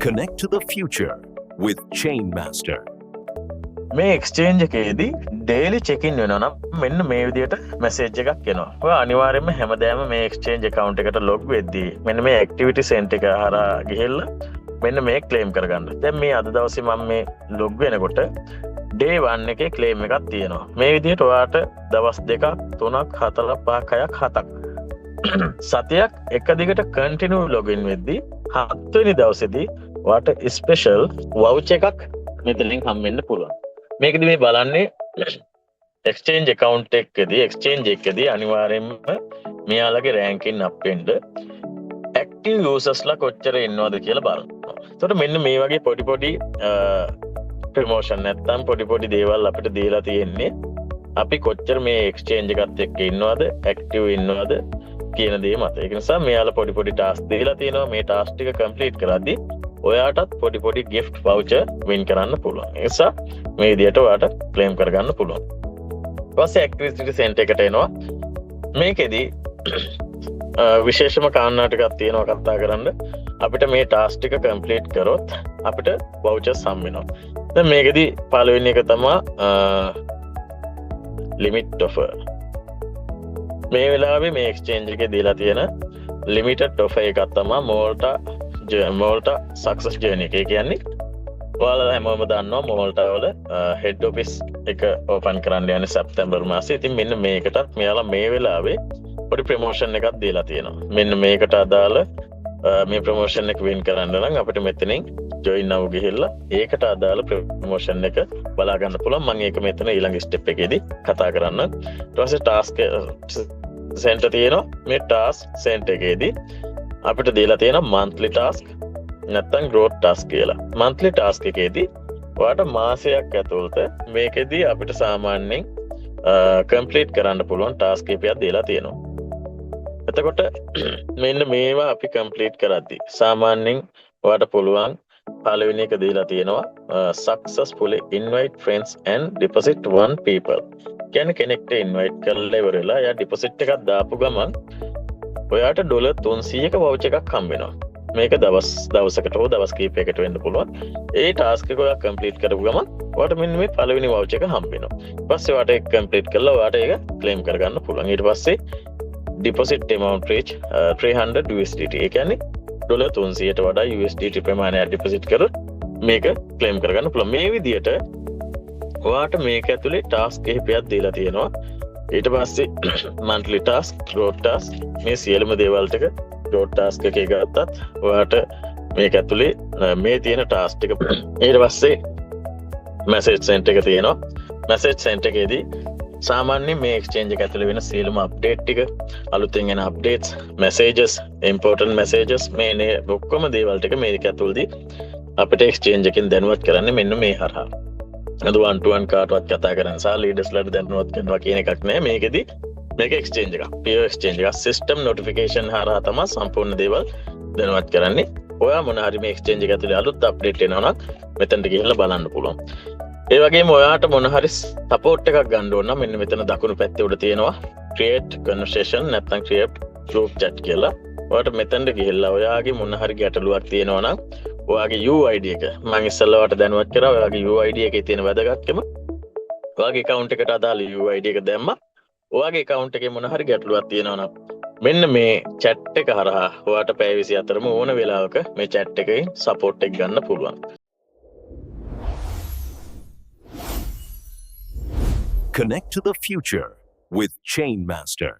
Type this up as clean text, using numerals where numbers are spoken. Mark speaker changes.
Speaker 1: Connect to the future with Chainmaster.
Speaker 2: මේ exchange එකේදී daily check-in වෙනවා නම් මෙන්න මේ විදිහට මැසේජ් එකක් එනවා. ඔය අනිවාර්යයෙන්ම හැමදාම මේ එක්ස්චේන්ජ් account එකට log වෙද්දී මෙන්න මේ activity center එක හරහා ගිහිල්ලා මෙන්න මේ claim කරගන්න. දැන් මේ අද දවසේ මම මේ log වෙනකොට day 1 එකේ claim එකක් තියෙනවා. මේ විදිහට ඔයාට දවස් 2ක් 3ක් 4ක් 5ක් 6ක් 7ක් සතියක් එක දිගට continue login වෙද්දී 7 වෙනි දවසේදී ඔයාට special voucher එකක් මෙතනින් හම්බෙන්න පුළුවන්. මේකදී මේ බලන්නේ exchange account එකකදී exchange එකකදී අනිවාර්යයෙන්ම මෙයාලගේ ranking up වෙන්න active users ලා කොච්චර ඉන්නවද කියලා බලනවා. එතකොට මෙන්න මේ වගේ පොඩි promotion නැත්තම් පොඩි දේවල් අපිට දීලා තියෙන්නේ අපි කොච්චර මේ exchange එකත් එක්ක ඉන්නවද active ඉන්නවද කියන දේ මත. ඒක නිසා මෙයාලා පොඩි task දීලා තියෙනවා. මේ task ටික complete කරද්දී ඔයාටත් පොඩි gift voucher win කරන්න පුළුවන්. ඒ නිසා මේ විදිහට ඔයාට claim කරගන්න පුළුවන්. ඊපස්සේ activity center එකට එනවා. මේකෙදි විශේෂම කාරණා ටිකක් තියෙනවා කතා කරන්න. අපිට මේ task ටික complete කරොත් අපිට vouchers හම්බ වෙනවා. දැන් මේකෙදි පළවෙනි එක තමයි limit offer. මේ වෙලාවේ මේ exchange එකේ දීලා තියෙන limited offer එකක් තමයි Malta success journey එක. ඒ කියන්නේ ඔයාලා හැමෝම දන්නවා Malta වල head office එක open කරන්න යන්නේ සැප්තැම්බර් මාසයේ. ඉතින් මෙන්න මේකටත් මෙයාලා මේ වෙලාවේ පොඩි promotion එකක් දීලා තියෙනවා. මෙන්න මේකට අදාළ මේ promotion එක win කරන්න නම් අපිට මෙතනින් join now ගිහිල්ලා ඒකට අදාළ promotion එක බලා ගන්න පුළුවන්. මම ඒක මෙතන ඊළඟ step එකේදී කතා කරන්න. ඊට පස්සේ task center තියෙනවා. මේ task center එකේදී අපිට දීලා තියෙනවා monthly task නැත්නම් growth task කියලා. monthly task එකේදී ඔයාට මාසයක් ඇතුළත මේකෙදී අපිට සාමාන්‍යයෙන් complete කරන්න පුළුවන් task එකක් දීලා තියෙනවා. එතකොට මෙන්න මේවා අපි complete කරද්දී සාමාන්‍යයෙන් ඔයාට පුළුවන් පළවෙනි එක දීලා තියෙනවා successfully invite friends and deposit one people. කියන්නේ කෙනෙක්ට invite කරලා ඉවරලා එයා deposit එකක් දාපු ගමන් ඔයාට ඩොලර් 300ක voucher එකක් හම්බ වෙනවා. මේක දවසකට හෝ දවස් කිහිපයකට වෙන්න පුළුවන්. ඒ task එක ඔයා complete කරපු ගමන් ඔයාට මෙන්න මේ පළවෙනි voucher එක හම්බ වෙනවා. ඊට පස්සේ ඔයාට ඒක complete කරලා ඔයාට ඒක claim කරගන්න පුළුවන්. ඊට පස්සේ deposit amount reach 300 USDT. ඒ කියන්නේ ඩොලර් 300ට වඩා USDT ප්‍රමාණයක් deposit කරොත් මේක claim කරගන්න පුළුවන්. මේ විදිහට ඔයාට මේක ඇතුලේ task කිහිපයක් දීලා තියෙනවා. ඊට පස්සේ monthly task, growth task මේ සියලුම දේවල් ටික growth task එකේ ගත්තත් ඔයාට මේක ඇතුලේ මේ තියෙන task ටික ඊට පස්සේ message center එක තියෙනවා. message center එකේදී සාමාන්‍යයෙන් මේ exchange එක ඇතුලේ වෙන සියලුම update ටික අලුතෙන් එන updates, messages, important messages මේ ඔක්කොම දේවල් ටික මේක ඇතුළේදී අපිට exchange එකෙන් දැනුවත් කරන්නේ මෙන්න මේ හරහා. අද one to one කාටවත් කතා කරන්න සහ ලීඩර්ස්ලාට දැනුවත් කරනවා කියන එකක් නෑ. මේකෙදි මේක exchange එකක්. pure exchange එකක්. system notification හරහා තමයි සම්පූර්ණ දේවල් දැනුවත් කරන්නේ. ඔයා මොන හරි මේ exchange එක ඇතුලේ අලුත් update එනවා නම් මෙතනට ගිහිල්ලා බලන්න පුළුවන්. ඒ වගේම ඔයාට මොන හරි support එකක් ගන්න ඕන නම් මෙන්න මෙතන දකුණු පැත්තේ උඩ තියෙනවා create conversation නැත්නම් create group chat කියලා. ඔයාට මෙතනට ගිහිල්ලා ඔයාගේ මොන හරි ගැටලුවක් තියෙනවා නම් ඔයාගේ UID එක මම ඉස්සෙල්ලා ඔයාට දැනුවත් කරා. ඔයාගේ UID එකේ තියෙන වැදගත්කම ඔයාගේ account එකට අදාළ UID එක දැම්මා. ඔයාගේ account එකේ මොන හරි ගැටලුවක් තියෙනවා නම් මෙන්න මේ chat එක හරහා ඔයාට පැය 24ම ඕන වෙලාවක මේ chat එකෙන් support එක ගන්න පුළුවන්.
Speaker 1: Connect to the future with Chainmaster.